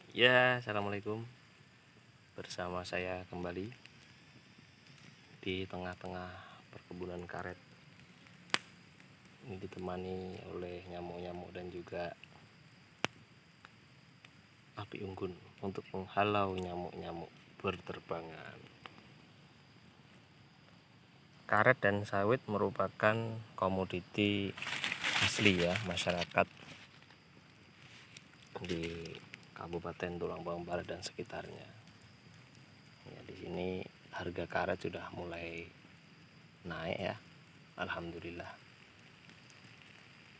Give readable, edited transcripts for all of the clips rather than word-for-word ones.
Ya, assalamualaikum. Bersama saya kembali di tengah-tengah perkebunan karet. Ini ditemani oleh nyamuk-nyamuk dan juga api unggun untuk menghalau nyamuk-nyamuk berterbangan. Karet dan sawit merupakan komoditi asli ya masyarakat di Kabupaten Tulang Bawang Barat dan sekitarnya. Ya, di sini harga karet sudah mulai naik ya, alhamdulillah.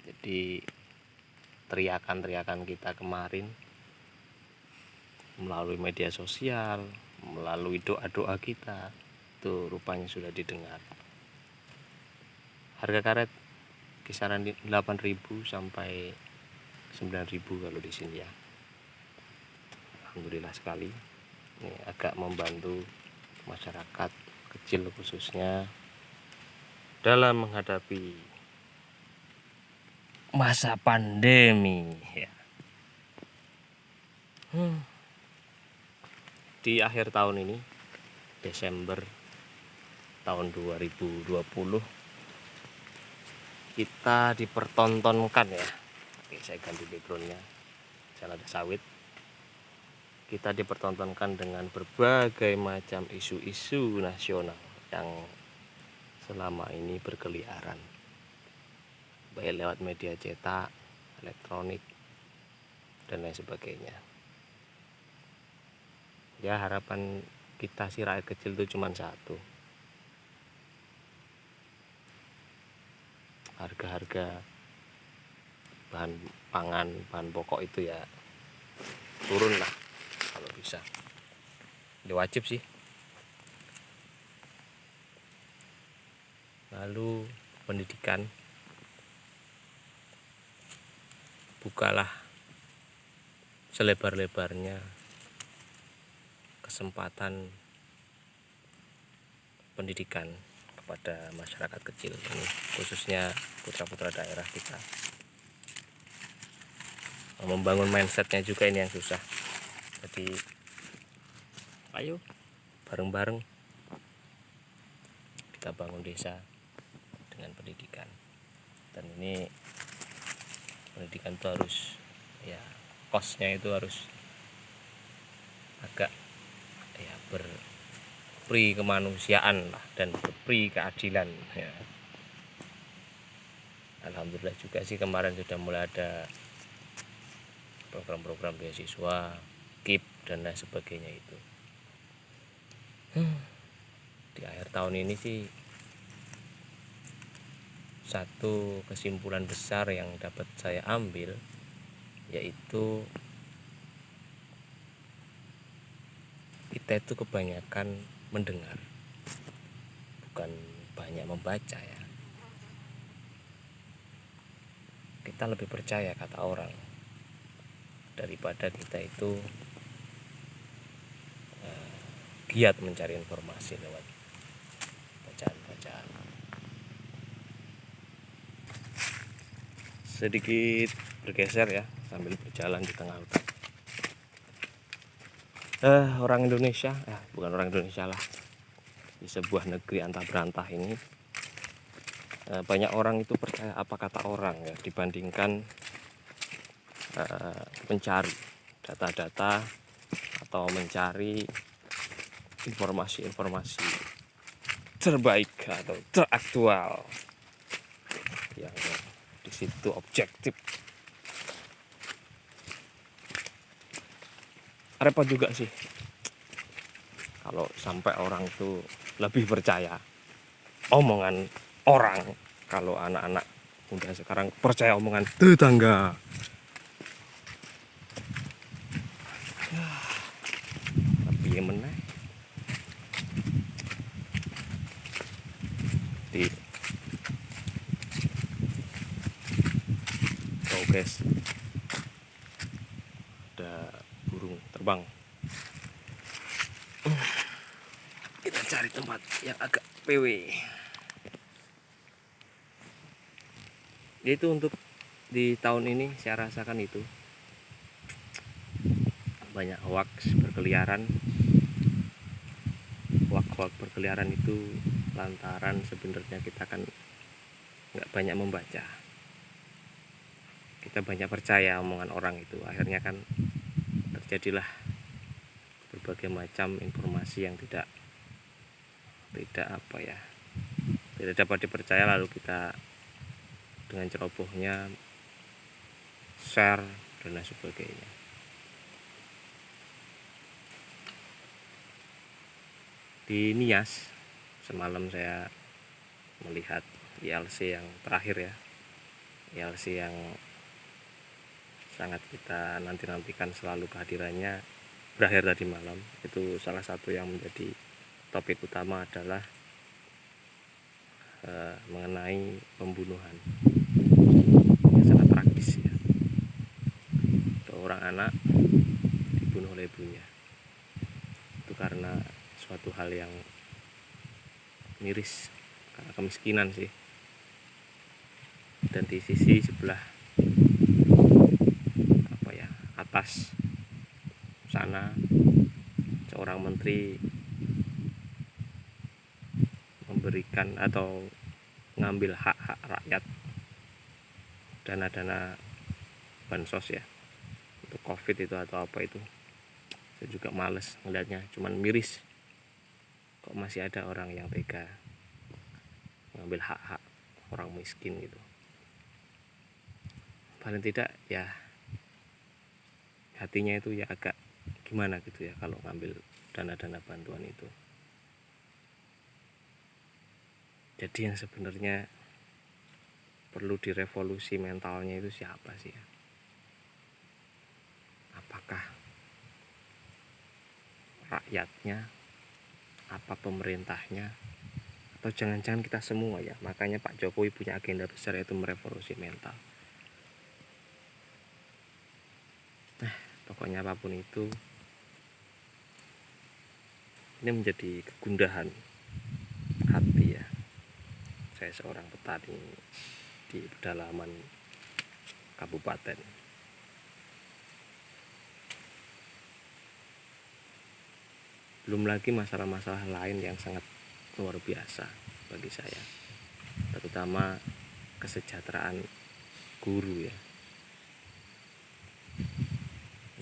Jadi teriakan-teriakan kita kemarin melalui media sosial, melalui doa-doa kita, itu rupanya sudah didengar. Harga karet kisaran 8.000 sampai 9.000 kalau di sini ya. Alhamdulillah sekali. Ini agak membantu masyarakat kecil khususnya dalam menghadapi masa pandemi ya. Di akhir tahun ini, Desember tahun 2020, kita dipertontonkan ya. Oke, saya ganti backgroundnya. Saya ada sawit. Kita dipertontonkan dengan berbagai macam isu-isu nasional yang selama ini berkeliaran, baik lewat media cetak, elektronik, dan lain sebagainya. Ya, harapan kita sih rakyat kecil itu cuma satu, harga-harga bahan pangan, bahan pokok itu ya turun lah kalau bisa. Ini wajib sih. Lalu pendidikan, bukalah selebar-lebarnya kesempatan pendidikan kepada masyarakat kecil ini, khususnya putra-putra daerah kita. Membangun mindsetnya juga ini yang susah. Jadi ayo bareng-bareng kita bangun desa dengan pendidikan. Dan ini pendidikan itu harus ya, kosnya itu harus agak ya berperi kemanusiaan lah, dan berperi keadilan ya. Alhamdulillah juga sih kemarin sudah mulai ada program-program beasiswa, KIP dan lain sebagainya itu. Di akhir tahun ini sih satu kesimpulan besar yang dapat saya ambil, yaitu kita itu kebanyakan mendengar, bukan banyak membaca ya. Kita lebih percaya kata orang daripada kita itu giat mencari informasi lewat bacaan-bacaan. Sedikit bergeser ya sambil berjalan di tengah hutan. Orang Indonesia, bukan orang Indonesia lah, di sebuah negeri antah berantah ini, banyak orang itu percaya apa kata orang ya, dibandingkan mencari data-data atau mencari informasi-informasi terbaik atau teraktual yang di situ objektif. Repot juga sih kalau sampai orang itu lebih percaya omongan orang, kalau anak-anak muda sekarang percaya omongan tetangga. Tapi yang meneh di guys, ada burung terbang. Kita cari tempat yang agak PW. Itu untuk di tahun ini saya rasakan itu banyak hoax berkeliaran. Hoax berkeliaran itu lantaran sebenarnya kita kan nggak banyak membaca, kita banyak percaya omongan orang itu, akhirnya kan terjadilah berbagai macam informasi yang tidak tidak dapat dipercaya, lalu kita dengan cerobohnya share dan lain sebagainya. Di Nias semalam saya melihat ILC yang terakhir ya, ILC yang sangat kita nantikan selalu kehadirannya, berakhir tadi malam. Itu salah satu yang menjadi topik utama adalah mengenai pembunuhan yang sangat tragis ya. Seorang anak dibunuh oleh ibunya, itu karena suatu hal yang miris, karena kemiskinan sih. Dan di sisi sebelah atas sana, seorang menteri memberikan atau ngambil hak-hak rakyat, dana-dana bansos ya, untuk COVID itu atau apa itu. Saya juga males ngeliatnya, cuman miris kok masih ada orang yang tega ngambil hak-hak orang miskin gitu. Paling tidak ya hatinya itu ya agak gimana gitu ya kalau ngambil dana-dana bantuan itu. Jadi yang sebenarnya perlu direvolusi mentalnya itu siapa sih ya? Apakah rakyatnya, apa pemerintahnya, atau jangan-jangan kita semua ya? Makanya Pak Jokowi punya agenda besar, yaitu merevolusi mental. Pokoknya apapun itu, ini menjadi kegundahan hati ya. Saya seorang petani di pedalaman kabupaten. Belum lagi masalah-masalah lain yang sangat luar biasa bagi saya, terutama kesejahteraan guru ya.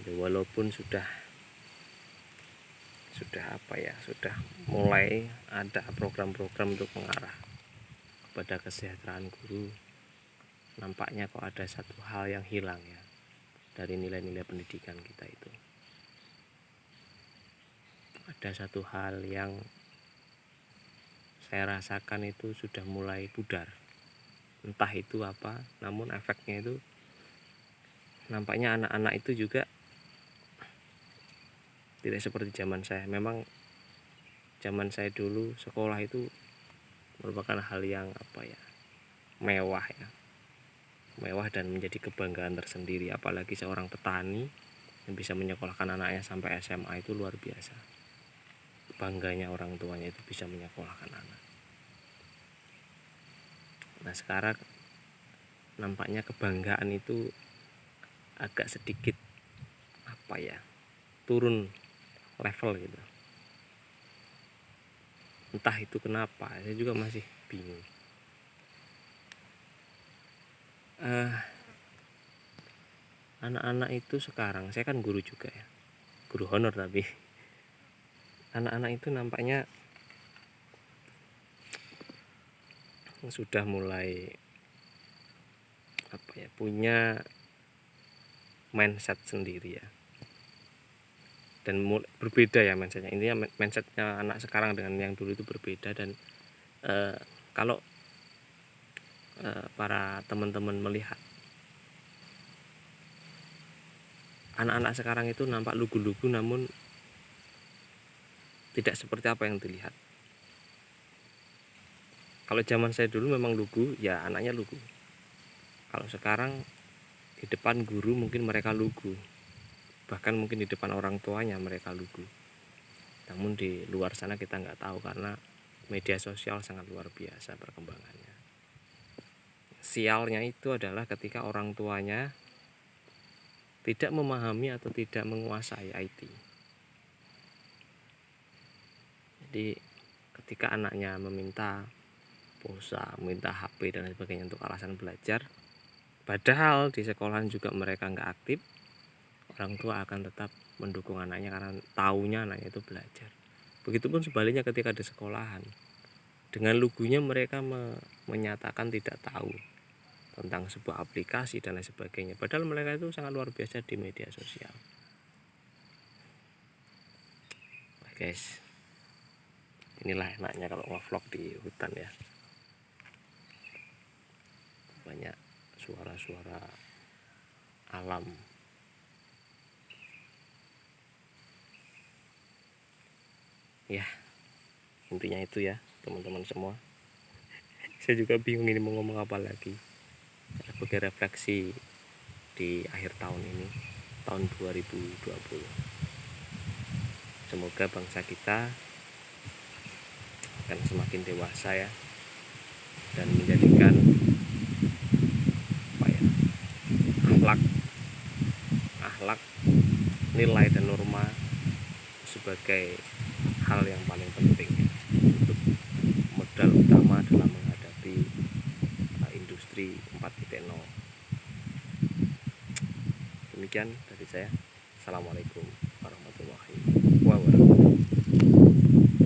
Walaupun sudah mulai ada program-program untuk mengarah kepada kesejahteraan guru, nampaknya kok ada satu hal yang hilang ya dari nilai-nilai pendidikan kita itu. Ada satu hal yang saya rasakan itu sudah mulai pudar, entah itu apa, namun efeknya itu nampaknya anak-anak itu juga tidak seperti zaman saya. Memang zaman saya dulu sekolah itu merupakan hal yang mewah ya, mewah dan menjadi kebanggaan tersendiri. Apalagi seorang petani yang bisa menyekolahkan anaknya sampai SMA itu luar biasa. Bangganya orang tuanya itu bisa menyekolahkan anak. Nah sekarang nampaknya kebanggaan itu agak sedikit turun level gitu. Entah itu kenapa, saya juga masih bingung. Anak-anak itu sekarang, saya kan guru juga ya, guru honor, tapi anak-anak itu nampaknya sudah mulai punya mindset sendiri ya, dan berbeda ya mindsetnya. Intinya mindsetnya anak sekarang dengan yang dulu itu berbeda. Dan kalau para teman-teman melihat anak-anak sekarang itu nampak lugu-lugu, namun tidak seperti apa yang dilihat. Kalau zaman saya dulu memang lugu, ya anaknya lugu. Kalau sekarang di depan guru mungkin mereka lugu, bahkan mungkin di depan orang tuanya mereka lugu. Namun di luar sana kita nggak tahu, karena media sosial sangat luar biasa perkembangannya. Sialnya itu adalah ketika orang tuanya tidak memahami atau tidak menguasai IT. Jadi ketika anaknya meminta pulsa, meminta HP dan lain sebagainya untuk alasan belajar, padahal di sekolahan juga mereka nggak aktif, orang tua akan tetap mendukung anaknya karena taunya anaknya itu belajar. Begitupun sebaliknya ketika di sekolahan, dengan lugunya mereka menyatakan tidak tahu tentang sebuah aplikasi dan lain sebagainya, padahal mereka itu sangat luar biasa di media sosial. Nah, guys, inilah enaknya kalau ngevlog di hutan ya, banyak suara-suara alam. Ya, intinya itu ya teman-teman semua. Saya juga bingung ini mau ngomong apa lagi. Sebagai refleksi di akhir tahun ini, tahun 2020. Semoga bangsa kita akan semakin dewasa ya, dan menjadikan akhlak, nilai dan norma sebagai hal yang paling penting untuk modal utama dalam menghadapi industri 4.0. Demikian dari saya. Assalamualaikum warahmatullahi wabarakatuh.